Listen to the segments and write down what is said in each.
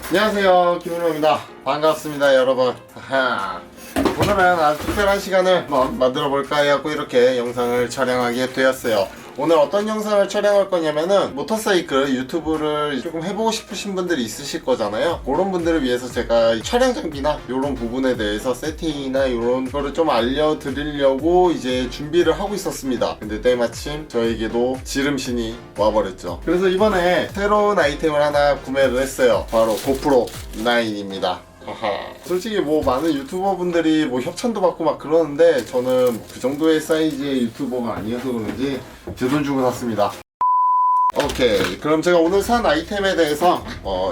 안녕하세요, 김은호입니다. 반갑습니다, 여러분. 오늘은 아주 특별한 시간을 한번 만들어 볼까 해갖고 이렇게 영상을 촬영하게 되었어요. 오늘 어떤 영상을 촬영할 거냐면은 모터사이클 유튜브를 조금 해보고 싶으신 분들이 있으실 거잖아요. 그런 분들을 위해서 제가 촬영 장비나 이런 부분에 대해서 세팅이나 이런 거를 좀 알려드리려고 이제 준비를 하고 있었습니다. 근데 때마침 저에게도 지름신이 와버렸죠. 그래서 이번에 새로운 아이템을 하나 구매를 했어요. 바로 고프로 9입니다. 솔직히 뭐 많은 유튜버 분들이 뭐 협찬도 받고 막 그러는데 저는 그 정도의 사이즈의 유튜버가 아니어서 그런지 제 돈 주고 샀습니다. 오케이, 그럼 제가 오늘 산 아이템에 대해서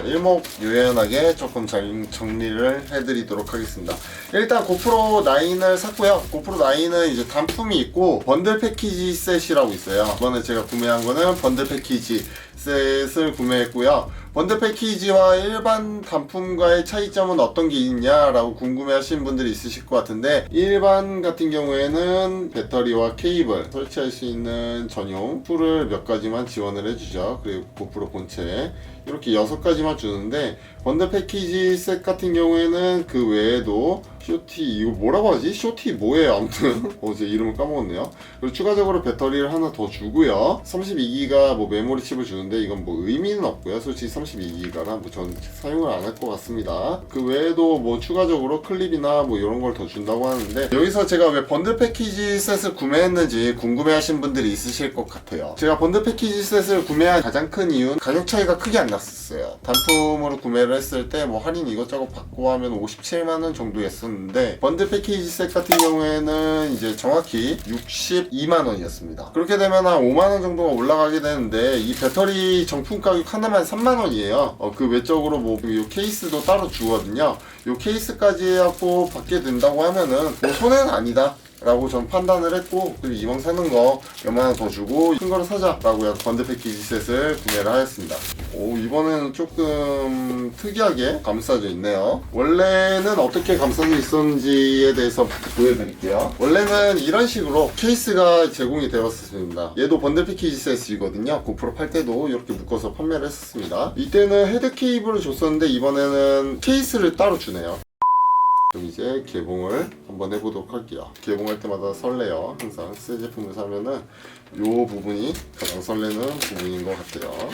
일목요연하게 조금 정리를 해드리도록 하겠습니다. 일단 고프로 9을 샀고요. 고프로 9은 이제 단품이 있고 번들 패키지 셋이라고 있어요. 이번에 제가 구매한 거는 번들 패키지 셋을 구매했고요. 번들 패키지와 일반 단품과의 차이점은 어떤 게 있냐라고 궁금해 하시는 분들이 있으실 것 같은데, 일반 같은 경우에는 배터리와 케이블 설치할 수 있는 전용 툴을 몇 가지만 지원을 해주죠. 그리고 고프로 본체 이렇게 6가지만 주는데, 번들 패키지 셋 같은 경우에는 그 외에도 쇼티, 이거 뭐라고 하지? 쇼티 뭐예요? 아무튼 제 이름을 까먹었네요. 그리고 추가적으로 배터리를 하나 더 주고요. 32기가 뭐 메모리 칩을 주는데 이건 뭐 의미는 없고요. 솔직히 32기가라 뭐 전 사용을 안 할 것 같습니다. 그 외에도 뭐 추가적으로 클립이나 뭐 이런 걸 더 준다고 하는데, 여기서 제가 왜 번들 패키지 셋을 구매했는지 궁금해 하신 분들이 있으실 것 같아요. 제가 번들 패키지 셋을 구매한 가장 큰 이유는 가격 차이가 크게 안 났었어요. 단품으로 구매를 했을 때 뭐 할인 이것저것 받고 하면 57만원 정도였었는데, 번들 패키지 셋 같은 경우에는 이제 정확히 62만원이었습니다. 그렇게 되면 한 5만원 정도가 올라가게 되는데, 이 배터리 정품 가격 하나만 3만원이에요. 그 외적으로 뭐 이 케이스도 따로 주거든요. 이 케이스까지 해갖고 받게 된다고 하면은 뭐 손해는 아니다 라고 전 판단을 했고, 그리고 이왕 사는 거 몇만원 더 주고 큰 거를 사자 라고 해서 번들 패키지 셋을 구매를 하였습니다. 이번에는 조금 특이하게 감싸져 있네요. 원래는 어떻게 감싸져 있었는지에 대해서 보여드릴게요. 원래는 이런 식으로 케이스가 제공이 되었습니다. 얘도 번들 패키지 셋이거든요. 고프로 팔 때도 이렇게 묶어서 판매를 했었습니다. 이때는 헤드 케이블을 줬었는데 이번에는 케이스를 따로 주네요. 그럼 이제 개봉을 한번 해보도록 할게요. 개봉할 때마다 설레요. 항상 새 제품을 사면은 요 부분이 가장 설레는 부분인 것 같아요.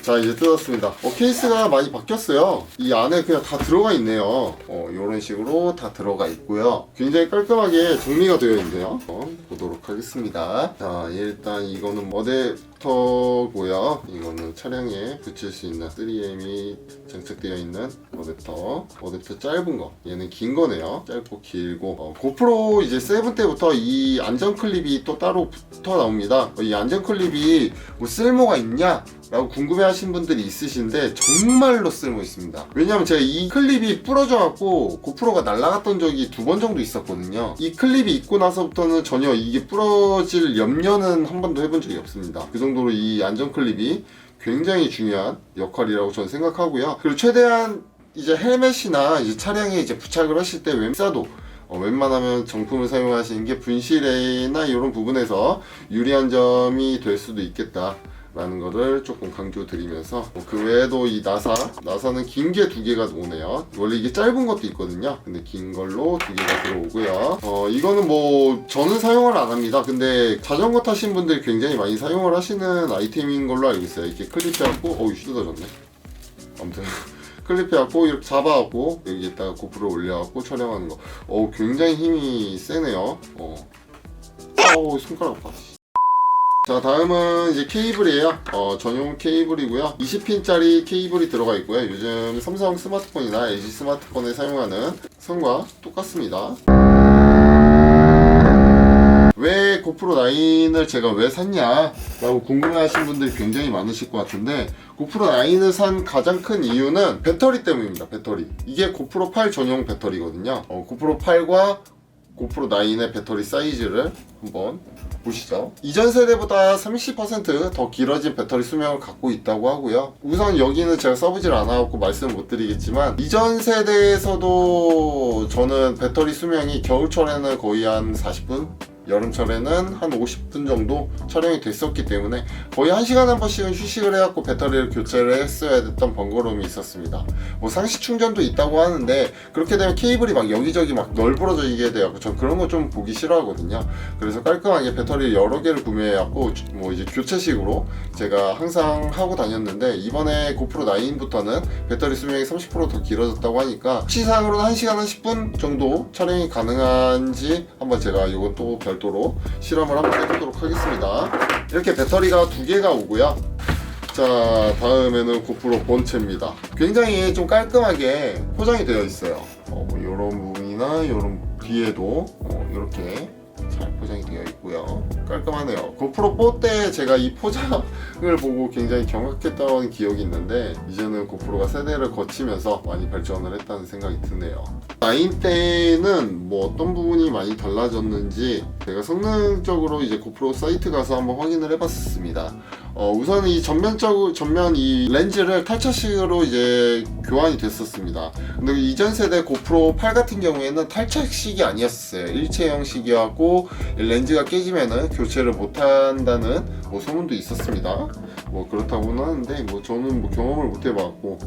자, 이제 뜯었습니다. 케이스가 많이 바뀌었어요. 이 안에 그냥 다 들어가 있네요. 요런 식으로 다 들어가 있고요. 굉장히 깔끔하게 정리가 되어 있네요. 보도록 하겠습니다. 자, 일단 이거는 어댑터고요. 이거는 차량에 붙일 수 있는 3M이 장착되어 있는 어댑터 짧은 거. 얘는 긴 거네요. 짧고 길고. 고프로 이제 7 때부터 이 안전 클립이 또 따로 붙어 나옵니다. 이 안전 클립이 뭐 쓸모가 있냐? 라고 궁금해 하신 분들이 있으신데 정말로 쓸모 있습니다. 왜냐면 제가 이 클립이 부러져 갖고 고프로가 날아갔던 적이 2번 정도 있었거든요. 이 클립이 있고 나서부터는 전혀 이게 부러질 염려는 한 번도 해본 적이 없습니다. 그 정도로 이 안전 클립이 굉장히 중요한 역할이라고 저는 생각하고요. 그리고 최대한 이제 헬멧이나 이제 차량에 이제 부착을 하실 때 웬만하면 정품을 사용하시는 게 분실이나 이런 부분에서 유리한 점이 될 수도 있겠다 라는 거를 조금 강조드리면서, 그 외에도 이 나사는 긴 게 2개가 오네요. 원래 이게 짧은 것도 있거든요. 근데 긴 걸로 2개가 들어오고요. 이거는 뭐 저는 사용을 안 합니다. 근데 자전거 타신 분들이 굉장히 많이 사용을 하시는 아이템인 걸로 알고 있어요. 이렇게 클립해갖고 뜯어졌네. 아무튼 클립해갖고 이렇게 잡아갖고 여기에다가 고프로 올려갖고 촬영하는 거. 굉장히 힘이 세네요. 손가락 아파. 자, 다음은 이제 케이블이에요. 전용 케이블이고요. 20핀짜리 케이블이 들어가 있고요. 요즘 삼성 스마트폰이나 LG 스마트폰에 사용하는 선과 똑같습니다. 왜 고프로 9을 제가 왜 샀냐 라고 궁금해 하신 분들이 굉장히 많으실 것 같은데, 고프로 9을 산 가장 큰 이유는 배터리 때문입니다. 배터리. 이게 고프로 8 전용 배터리거든요. 고프로 8과 고프로 9의 배터리 사이즈를 한번 보시죠. 이전 세대보다 30% 더 길어진 배터리 수명을 갖고 있다고 하고요. 우선 여기는 제가 써보질 않아갖고 말씀을 못 드리겠지만, 이전 세대에서도 저는 배터리 수명이 겨울철에는 거의 한 40분 여름철에는 한 50분 정도 촬영이 됐었기 때문에 거의 1시간에 한 번씩은 휴식을 해갖고 배터리를 교체를 했어야 됐던 번거로움이 있었습니다. 뭐 상시 충전도 있다고 하는데 그렇게 되면 케이블이 막 여기저기 막 널브러지게 돼갖고 전 그런 거 좀 보기 싫어하거든요. 그래서 깔끔하게 배터리 여러 개를 구매해갖고 뭐 이제 교체식으로 제가 항상 하고 다녔는데, 이번에 고프로 9부터는 배터리 수명이 30%더 길어졌다고 하니까 시상으로는 1시간 한 10분 정도 촬영이 가능한지 한번 제가 이건 또 별도로 실험을 한번 해보도록 하겠습니다. 이렇게 배터리가 2개가 오고요. 자, 다음에는 고프로 본체입니다. 굉장히 좀 깔끔하게 포장이 되어 있어요. 뭐 이런 부분이나 이런 뒤에도 이렇게 잘 포장이 되어 있고요. 깔끔하네요. 고프로 4 때 제가 이 포장을 보고 굉장히 경악했던 기억이 있는데, 이제는 고프로가 세대를 거치면서 많이 발전을 했다는 생각이 드네요. 9 때는 뭐 어떤 부분이 많이 달라졌는지 제가 성능적으로 이제 고프로 사이트 가서 한번 확인을 해봤습니다. 우선 이 전면 이 렌즈를 탈착식으로 이제 교환이 됐었습니다. 근데 이전 세대 고프로 8 같은 경우에는 탈착식이 아니었어요. 일체형식이었고 렌즈가 깨지면은 교체를 못한다는 뭐 소문도 있었습니다. 뭐 그렇다고는 하는데 뭐 저는 뭐 경험을 못 해봤고,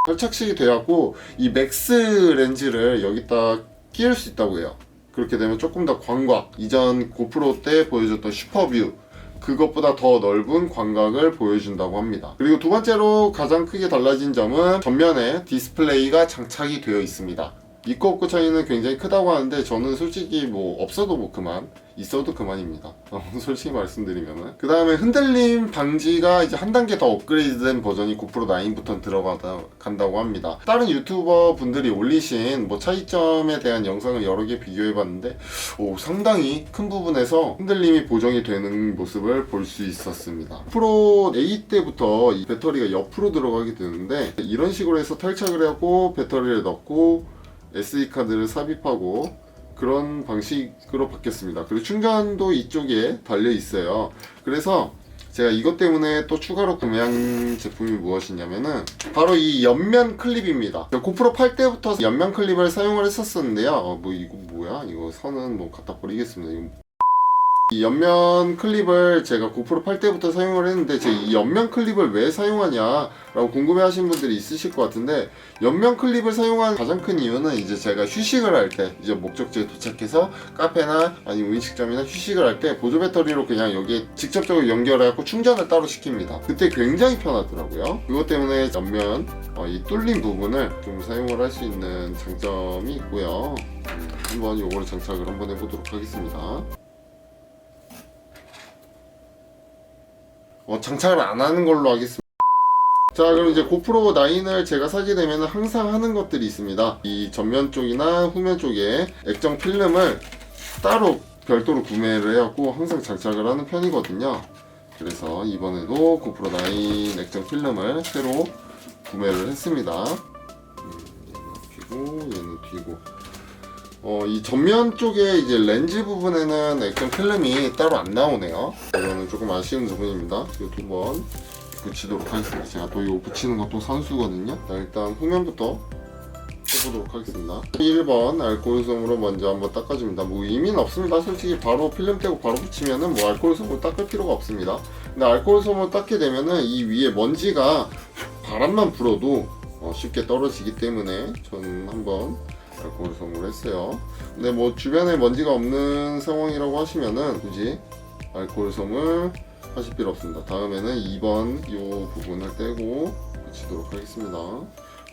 탈착식이 돼갖고 이 맥스 렌즈를 여기다 끼울 수 있다고 해요. 그렇게 되면 조금 더 광각, 이전 고프로 때 보여줬던 슈퍼뷰 그것보다 더 넓은 광각을 보여준다고 합니다. 그리고 두 번째로 가장 크게 달라진 점은 전면에 디스플레이가 장착이 되어 있습니다. 있고 없고 차이는 굉장히 크다고 하는데 저는 솔직히 뭐 없어도 뭐 그만, 있어도 그만입니다. 솔직히 말씀드리면은. 그 다음에 흔들림 방지가 이제 한 단계 더 업그레이드된 버전이 고프로 9부터 들어간다고 합니다. 다른 유튜버 분들이 올리신 뭐 차이점에 대한 영상을 여러 개 비교해봤는데 상당히 큰 부분에서 흔들림이 보정이 되는 모습을 볼 수 있었습니다. 프로 8 때부터 이 배터리가 옆으로 들어가게 되는데, 이런 식으로 해서 탈착을 하고 배터리를 넣고 SD카드를 삽입하고 그런 방식으로 바뀌었습니다. 그리고 충전도 이쪽에 달려 있어요. 그래서 제가 이것 때문에 또 추가로 구매한 제품이 무엇이냐면은 바로 이 옆면 클립입니다. 고프로 8 때부터 옆면 클립을 사용을 했었는데요. 뭐 이거 뭐야? 이거 선은 뭐 갖다 버리겠습니다. 이 옆면 클립을 제가 고프로 8 때부터 사용을 했는데, 제가 이 옆면 클립을 왜 사용하냐 라고 궁금해 하시는 분들이 있으실 것 같은데, 옆면 클립을 사용한 가장 큰 이유는 이제 제가 휴식을 할 때, 이제 목적지에 도착해서 카페나 아니면 음식점이나 휴식을 할 때 보조 배터리로 그냥 여기에 직접적으로 연결해갖고 충전을 따로 시킵니다. 그때 굉장히 편하더라고요. 그것 때문에 옆면 이 뚫린 부분을 좀 사용을 할 수 있는 장점이 있고요. 한번 요거를 장착을 한번 해보도록 하겠습니다. 장착을 안 하는 걸로 하겠습니다. 자, 그럼 이제 고프로 9을 제가 사게 되면 항상 하는 것들이 있습니다. 이 전면 쪽이나 후면 쪽에 액정 필름을 따로 별도로 구매를 해갖고 항상 장착을 하는 편이거든요. 그래서 이번에도 고프로 9 액정 필름을 새로 구매를 했습니다. 얘는 앞이고 얘는 뒤고. 이 전면 쪽에 이제 렌즈 부분에는 액정 필름이 따로 안 나오네요. 이거는 조금 아쉬운 부분입니다. 이거 두 번 붙이도록 하겠습니다. 제가 또 이거 붙이는 것도 선수거든요. 자, 일단 후면부터 해보도록 하겠습니다. 1번 알코올솜으로 먼저 한번 닦아줍니다. 뭐 의미는 없습니다. 솔직히 바로 필름 떼고 바로 붙이면은 뭐 알코올솜을 닦을 필요가 없습니다. 근데 알코올솜을 닦게 되면은 이 위에 먼지가 바람만 불어도 쉽게 떨어지기 때문에 저는 한번 알코올솜을 했어요. 근데 뭐 주변에 먼지가 없는 상황이라고 하시면은 굳이 알코올솜을 하실 필요 없습니다. 다음에는 2번 이 부분을 떼고 붙이도록 하겠습니다.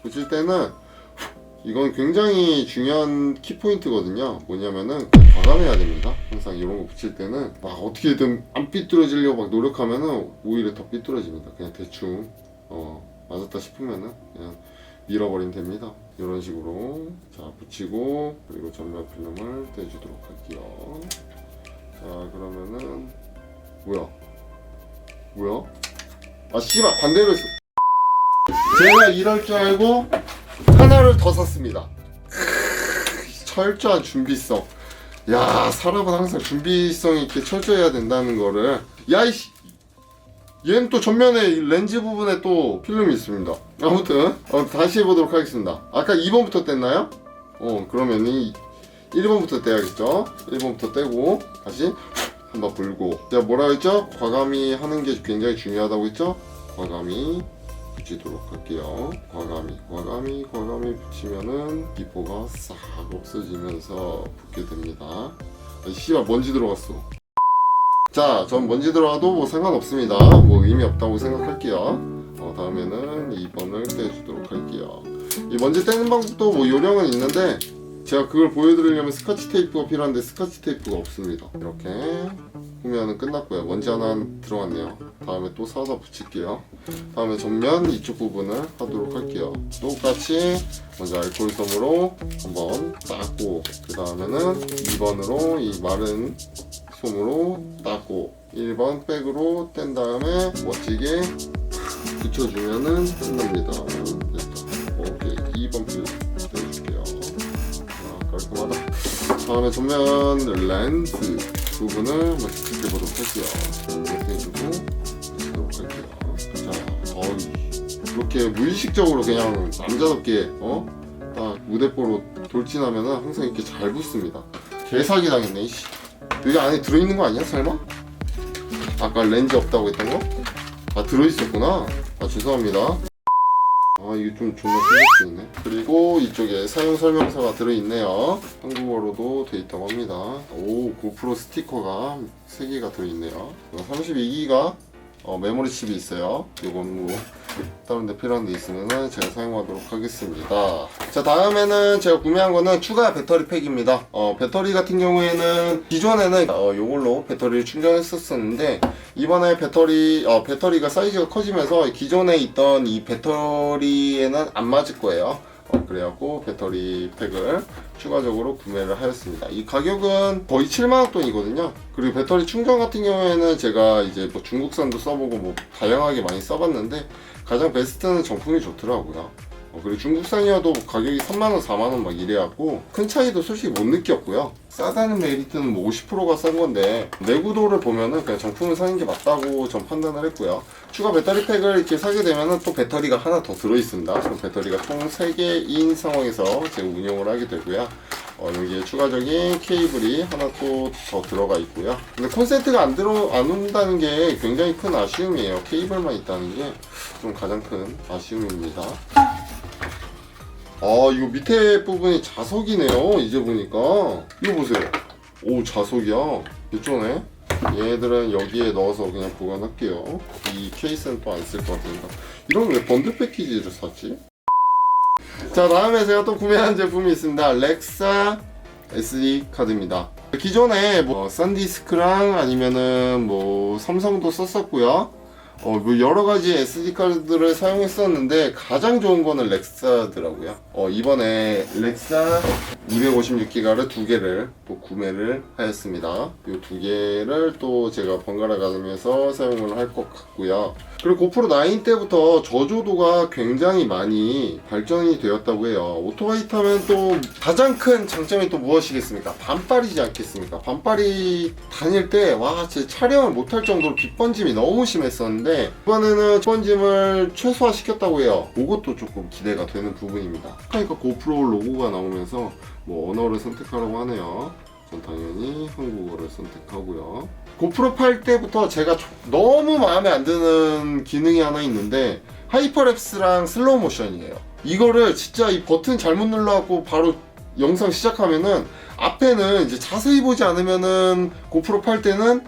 붙일 때는 이건 굉장히 중요한 키포인트거든요. 뭐냐면은 과감해야 됩니다. 항상 이런 거 붙일 때는 막 어떻게든 안 삐뚤어지려고 막 노력하면은 오히려 더 삐뚤어집니다. 그냥 대충 맞았다 싶으면은 그냥 밀어버리면 됩니다. 이런 식으로 자 붙이고, 그리고 전면 필름을 떼주도록 할게요. 자, 그러면은 뭐야? 아 씨발, 반대로 했어. 제가 이럴 줄 알고 하나를 더 샀습니다. 철저한 준비성. 야, 사람은 항상 준비성 있게 철저해야 된다는 거를. 야이씨, 얘는 또 전면에 렌즈 부분에 또 필름이 있습니다. 아무튼 다시 해보도록 하겠습니다. 아까 2번부터 뗐나요? 그러면 1번부터 떼야겠죠. 1번부터 떼고 다시 한번 불고. 제가 뭐라 했죠? 과감히 하는 게 굉장히 중요하다고 했죠? 과감히 붙이도록 할게요. 과감히 붙이면은 기포가 싹 없어지면서 붙게 됩니다. 씨발 먼지 들어갔어. 자, 전 먼지 들어가도 뭐 상관없습니다. 뭐 의미 없다고 생각할게요. 다음에는 2번을 떼주도록 할게요. 이 먼지 떼는 방법도 뭐 요령은 있는데 제가 그걸 보여드리려면 스카치 테이프가 필요한데 스카치 테이프가 없습니다. 이렇게 후면은 끝났고요. 먼지 하나 들어갔네요. 다음에 또 사서 붙일게요. 다음에 전면 이쪽 부분을 하도록 할게요. 똑같이 먼저 알코올솜으로 한번 닦고 그 다음에는 2번으로 이 마른 솜으로 닦고 1번 백으로 뗀 다음에 멋지게 붙여주면은 끝납니다. 됐다. 오케이. 2번 떼줄게요. 깔끔하다. 다음에 전면 렌즈 부분을 한번 체크해보도록 할게요. 렌즈 해주고 붙이도록 할게요. 자, 이렇게 무의식적으로 그냥 남자답게 딱 무대뽀로 돌진하면은 항상 이렇게 잘 붙습니다. 개사기 당했네. 씨. 여기 안에 들어있는 거 아니야? 설마? 아까 렌즈 없다고 했던 거? 아, 들어있었구나. 아, 죄송합니다. 아, 이게 좀 존나 신경 쓰이네. 그리고 이쪽에 사용 설명서가 들어있네요. 한국어로도 돼 있다고 합니다. 오, 고프로 스티커가 3개가 들어있네요. 32기가 메모리 칩이 있어요. 이건 뭐 다른 데 필요한 데 있으면 제가 사용하도록 하겠습니다. 자, 다음에는 제가 구매한 거는 추가 배터리 팩입니다. 배터리 같은 경우에는 기존에는 요걸로 배터리를 충전했었는데 이번에 배터리가 사이즈가 커지면서 기존에 있던 이 배터리에는 안 맞을 거예요. 그래갖고 배터리 팩을 추가적으로 구매를 하였습니다. 이 가격은 거의 7만원 돈이거든요. 그리고 배터리 충전 같은 경우에는 제가 이제 뭐 중국산도 써보고 뭐 다양하게 많이 써봤는데 가장 베스트는 정품이 좋더라고요. 그리고 중국산이어도 가격이 3만원, 4만원 막 이래갖고 큰 차이도 솔직히 못 느꼈고요. 싸다는 메리트는 뭐 50%가 싼 건데 내구도를 보면은 그냥 정품을 사는 게 맞다고 전 판단을 했고요. 추가 배터리 팩을 이렇게 사게 되면은 또 배터리가 하나 더 들어있습니다. 그럼 배터리가 총 3개인 상황에서 제가 운영을 하게 되고요. 여기에 추가적인 케이블이 하나 또 더 들어가 있고요. 근데 콘센트가 안 온다는 게 굉장히 큰 아쉬움이에요. 케이블만 있다는 게 좀 가장 큰 아쉬움입니다. 이거 밑에 부분이 자석이네요. 이제 보니까 이거 보세요. 오, 자석이야. 개쩌네. 얘들은 여기에 넣어서 그냥 보관할게요. 이 케이스는 또 안 쓸 것 같으니까. 이런 왜 번들 패키지를 샀지? 자, 다음에 제가 또 구매한 제품이 있습니다. 렉사 SD 카드입니다. 기존에 뭐 산디스크랑 아니면은 뭐 삼성도 썼었고요. 뭐 여러 가지 SD 카드를 사용했었는데 가장 좋은 거는 렉사더라고요. 이번에 렉사 256기가를 2개를 또 구매를 하였습니다. 이 2개를 또 제가 번갈아 가면서 사용을 할 것 같고요. 그리고 고프로 9 때부터 저조도가 굉장히 많이 발전이 되었다고 해요. 오토바이 타면 또 가장 큰 장점이 또 무엇이겠습니까? 반빨이지 않겠습니까? 반빨이 다닐 때 와, 제 촬영을 못할 정도로 빗번짐이 너무 심했었는데 이번에는 빗번짐을 최소화 시켰다고 해요. 그것도 조금 기대가 되는 부분입니다. 그러니까 고프로 로고가 나오면서 뭐 언어를 선택하라고 하네요. 전 당연히 한국어를 선택하고요. 고프로 8 때부터 제가 너무 마음에 안 드는 기능이 하나 있는데 하이퍼랩스랑 슬로우 모션이에요. 이거를 진짜 이 버튼 잘못 눌러갖고 바로 영상 시작하면은 앞에는 이제 자세히 보지 않으면은 고프로 8 때는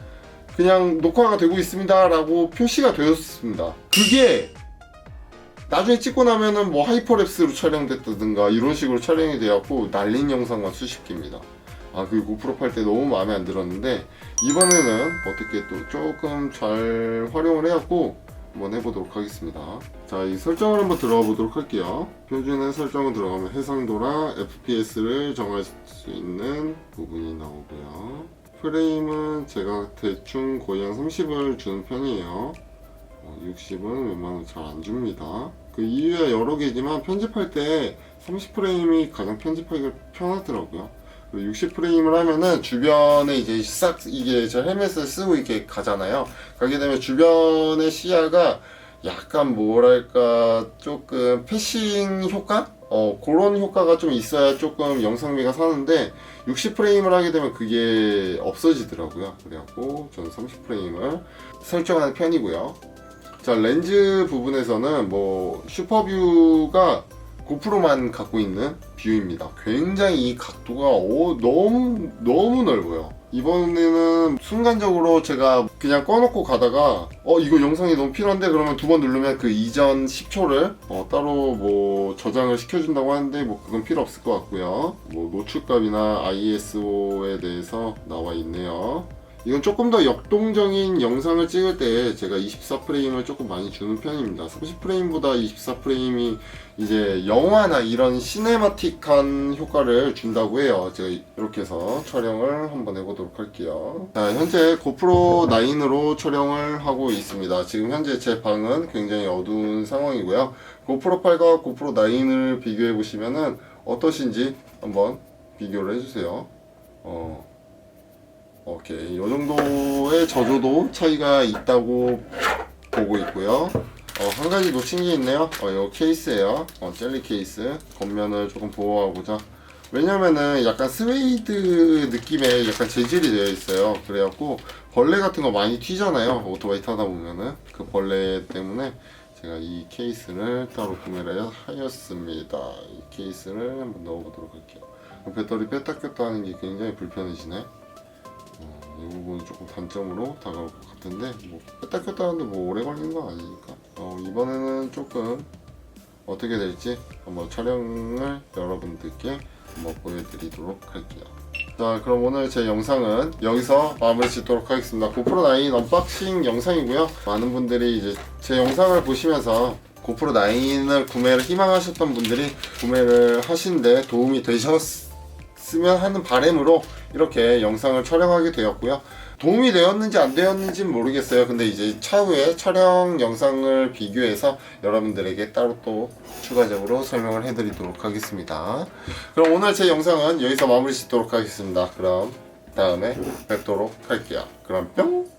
그냥 녹화가 되고 있습니다 라고 표시가 되었습니다. 그게 나중에 찍고 나면은 뭐 하이퍼랩스로 촬영됐다든가 이런 식으로 촬영이 되었고 날린 영상만 수십 개입니다. 그 고프로 8 때 너무 마음에 안 들었는데 이번에는 어떻게 또 조금 잘 활용을 해갖고 한번 해보도록 하겠습니다. 자, 이 설정을 한번 들어가 보도록 할게요. 표준의 설정을 들어가면 해상도랑 FPS를 정할 수 있는 부분이 나오고요. 프레임은 제가 대충 거의 한 30을 주는 편이에요. 60은 웬만하면 잘 안 줍니다. 그 이유야 여러 개지만 편집할 때 30프레임이 가장 편집하기가 편하더라고요. 60프레임을 하면은 주변에 이제 싹 이게 저 헬멧을 쓰고 이렇게 가잖아요. 가게 되면 주변의 시야가 약간 뭐랄까 조금 패싱 효과? 그런 효과가 좀 있어야 조금 영상미가 사는데 60프레임을 하게 되면 그게 없어지더라고요. 그래갖고 저는 30프레임을 설정하는 편이고요. 자, 렌즈 부분에서는 뭐 슈퍼뷰가 고프로만 갖고 있는 뷰입니다. 굉장히 이 각도가 너무 넓어요. 이번에는 순간적으로 제가 그냥 꺼놓고 가다가 이거 영상이 너무 필요한데 그러면 두 번 누르면 그 이전 10초를 따로 뭐 저장을 시켜준다고 하는데 뭐 그건 필요 없을 것 같고요. 뭐 노출값이나 ISO에 대해서 나와 있네요. 이건 조금 더 역동적인 영상을 찍을 때 제가 24프레임을 조금 많이 주는 편입니다. 30프레임보다 24프레임이 이제 영화나 이런 시네마틱한 효과를 준다고 해요. 제가 이렇게 해서 촬영을 한번 해보도록 할게요. 자, 현재 고프로 9으로 촬영을 하고 있습니다. 지금 현재 제 방은 굉장히 어두운 상황이고요. 고프로 8과 고프로 9을 비교해 보시면은 어떠신지 한번 비교를 해주세요. 오케이, 이 정도의 저조도 차이가 있다고 보고 있고요. 한 가지 놓친 게 있네요. 이거 케이스예요. 젤리 케이스. 겉면을 조금 보호하고자. 왜냐면은 약간 스웨이드 느낌의 약간 재질이 되어 있어요. 그래갖고 벌레 같은 거 많이 튀잖아요. 오토바이 타다 보면은 그 벌레 때문에 제가 이 케이스를 따로 구매를 하였습니다. 이 케이스를 한번 넣어보도록 할게요. 배터리 뺐다 꼈다 하는 게 굉장히 불편해지네. 이 부분은 조금 단점으로 다가올 것 같은데 뭐 뺐다 꼈다 하는데 뭐 오래 걸리는 건 아니니까 이번에는 조금 어떻게 될지 한번 촬영을 여러분들께 한번 보여드리도록 할게요. 자, 그럼 오늘 제 영상은 여기서 마무리 짓도록 하겠습니다. 고프로 9 언박싱 영상이고요. 많은 분들이 이제 제 영상을 보시면서 고프로 9을 구매를 희망하셨던 분들이 구매를 하시는데 도움이 되셨으면 하는 바람으로 이렇게 영상을 촬영하게 되었고요. 도움이 되었는지 안 되었는지는 모르겠어요. 근데 이제 차후에 촬영 영상을 비교해서 여러분들에게 따로 또 추가적으로 설명을 해드리도록 하겠습니다. 그럼 오늘 제 영상은 여기서 마무리 짓도록 하겠습니다. 그럼 다음에 뵙도록 할게요. 그럼 뿅!